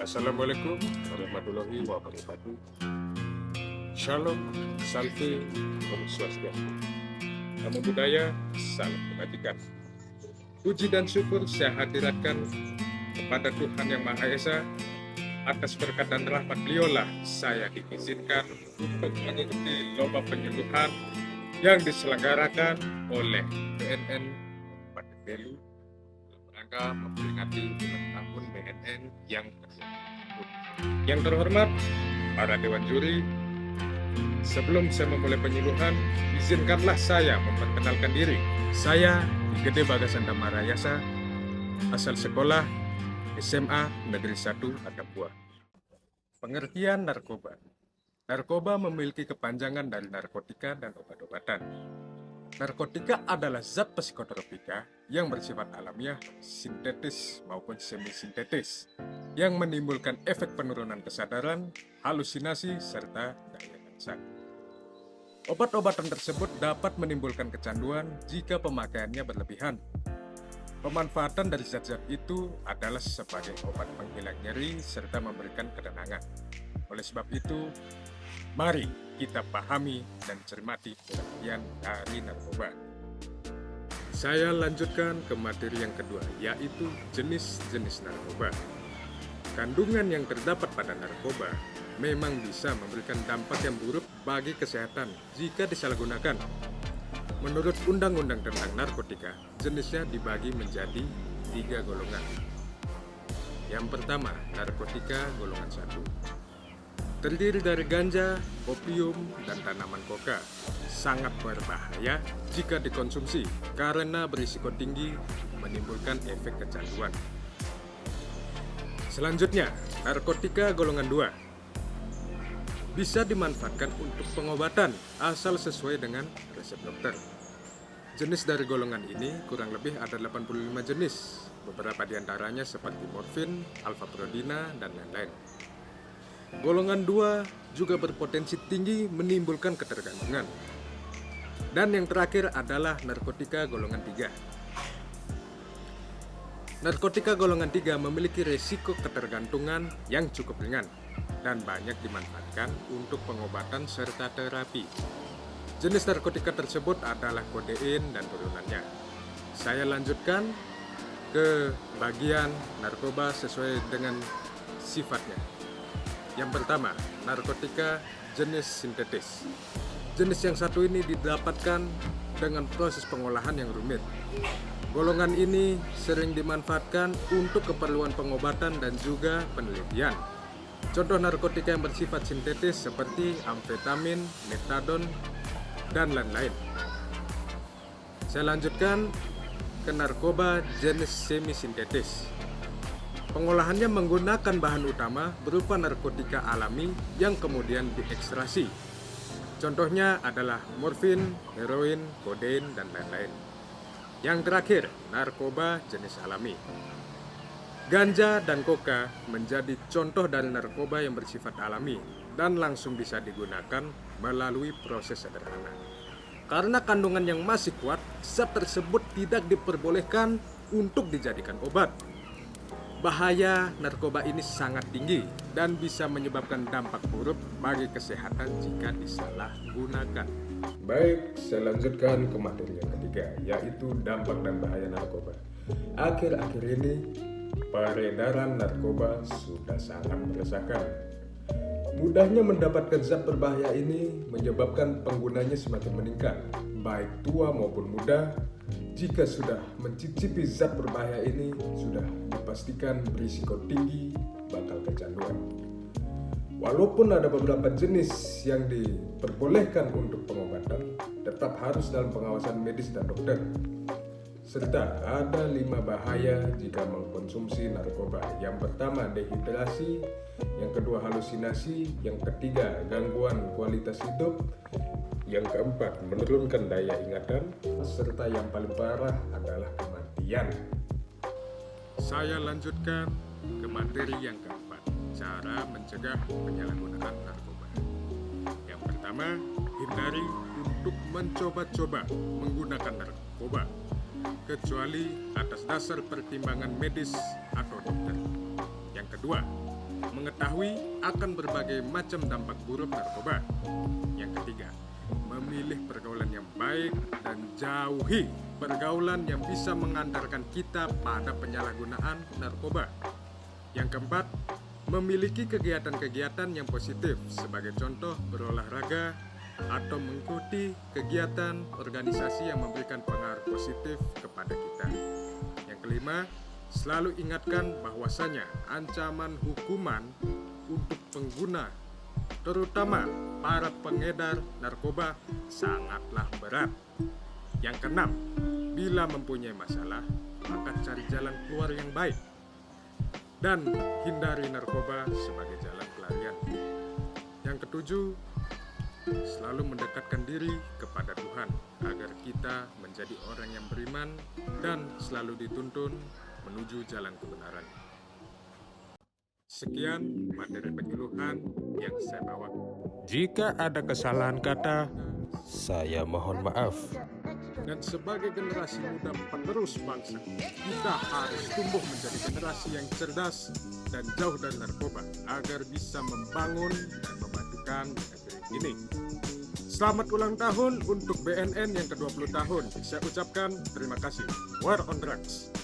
Assalamualaikum warahmatullahi wabarakatuh. Shalom, salve, Om Swastiastu. Namo Buddhaya, salam kebajikan. Puji dan syukur saya hadiratkan kepada Tuhan Yang Maha Esa. Atas berkat dan rahmat beliaulah saya diizinkan untuk mengikuti lomba penyuluhan yang diselenggarakan oleh BNN Kabupaten Belu dalam rangka memperingati ulang tahun BNN yang ke-10. Yang terhormat para dewan juri, sebelum saya memulai penyuluhan, izinkanlah saya memperkenalkan diri. Saya Gede Bagasan Damarayasa, asal sekolah SMA Negeri 1 Atambua. Pengertian narkoba. Narkoba memiliki kepanjangan dari narkotika dan obat-obatan. Narkotika adalah zat psikotropika yang bersifat alamiah, sintetis maupun semi-sintetis, yang menimbulkan efek penurunan kesadaran, halusinasi, serta daya rasa. Obat-obatan tersebut dapat menimbulkan kecanduan jika pemakaiannya berlebihan. Pemanfaatan dari zat-zat itu adalah sebagai obat penghilang nyeri serta memberikan ketenangan. Oleh sebab itu, mari kita pahami dan cermati pengertian dari narkoba. Saya lanjutkan ke materi yang kedua, yaitu jenis-jenis narkoba. Kandungan yang terdapat pada narkoba memang bisa memberikan dampak yang buruk bagi kesehatan jika disalahgunakan. Menurut Undang-Undang tentang Narkotika, jenisnya dibagi menjadi 3 golongan. Yang pertama, narkotika golongan 1. Terdiri dari ganja, opium, dan tanaman koka. Sangat berbahaya jika dikonsumsi karena berisiko tinggi menimbulkan efek kecanduan. Selanjutnya, narkotika golongan 2. Bisa dimanfaatkan untuk pengobatan asal sesuai dengan resep dokter. Jenis dari golongan ini kurang lebih ada 85 jenis. Beberapa di antaranya seperti morfin, alfa-prodina, dan lain-lain. Golongan 2 juga berpotensi tinggi menimbulkan ketergantungan. Dan yang terakhir adalah narkotika golongan 3. Narkotika golongan 3 memiliki risiko ketergantungan yang cukup ringan dan banyak dimanfaatkan untuk pengobatan serta terapi. Jenis narkotika tersebut adalah kodein dan turunannya. Saya lanjutkan ke bagian narkoba sesuai dengan sifatnya. Yang pertama, narkotika jenis sintetis. Jenis yang satu ini didapatkan dengan proses pengolahan yang rumit. Golongan ini sering dimanfaatkan untuk keperluan pengobatan dan juga penelitian. Contoh narkotika yang bersifat sintetis seperti amfetamin, metadon, dan lain-lain. Saya lanjutkan ke narkoba jenis semi-sintetis. Pengolahannya menggunakan bahan utama berupa narkotika alami yang kemudian diekstraksi. Contohnya adalah morfin, heroin, kodein, dan lain-lain. Yang terakhir, narkoba jenis alami. Ganja dan koka menjadi contoh dari narkoba yang bersifat alami dan langsung bisa digunakan melalui proses sederhana. Karena kandungan yang masih kuat, zat tersebut tidak diperbolehkan untuk dijadikan obat. Bahaya narkoba ini sangat tinggi dan bisa menyebabkan dampak buruk bagi kesehatan jika disalahgunakan. Baik, saya lanjutkan ke materi yang ketiga, yaitu dampak dan bahaya narkoba. Akhir-akhir ini, peredaran narkoba sudah sangat meresahkan. Mudahnya mendapatkan zat berbahaya ini menyebabkan penggunanya semakin meningkat, baik tua maupun muda. Jika sudah mencicipi zat berbahaya ini, sudah dipastikan berisiko tinggi bakal kecanduan. Walaupun ada beberapa jenis yang diperbolehkan untuk pengobatan, tetap harus dalam pengawasan medis dan dokter. Serta ada 5 bahaya jika mengkonsumsi narkoba. Yang pertama, dehidrasi. Yang kedua, halusinasi. Yang ketiga, gangguan kualitas hidup. Yang keempat, menurunkan daya ingatan. Serta yang paling parah adalah kematian. Saya lanjutkan ke materi yang keempat, cara mencegah penyalahgunaan narkoba. Yang pertama, hindari untuk mencoba-coba menggunakan narkoba, kecuali atas dasar pertimbangan medis atau dokter. Yang kedua, mengetahui akan berbagai macam dampak buruk narkoba. Yang ketiga, memilih pergaulan yang baik dan jauhi pergaulan yang bisa mengantarkan kita pada penyalahgunaan narkoba. Yang keempat, memiliki kegiatan-kegiatan yang positif, sebagai contoh berolahraga atau mengikuti kegiatan organisasi yang memberikan pengaruh positif kepada kita. Yang kelima, selalu ingatkan bahwasanya ancaman hukuman untuk pengguna, terutama para pengedar narkoba, sangatlah berat. Yang keenam, bila mempunyai masalah, maka cari jalan keluar yang baik dan hindari narkoba sebagai jalan pelarian. Yang ketujuh, selalu mendekatkan diri kepada Tuhan agar kita menjadi orang yang beriman dan selalu dituntun menuju jalan kebenaran. Sekian materi penyuluhan yang saya bawa. Jika ada kesalahan kata, saya mohon maaf. Dan sebagai generasi muda penerus bangsa, kita harus tumbuh menjadi generasi yang cerdas dan jauh dari narkoba agar bisa membangun dan memajukan negeri ini. Selamat ulang tahun untuk BNN yang ke-20 tahun. Saya ucapkan terima kasih. War on Drugs.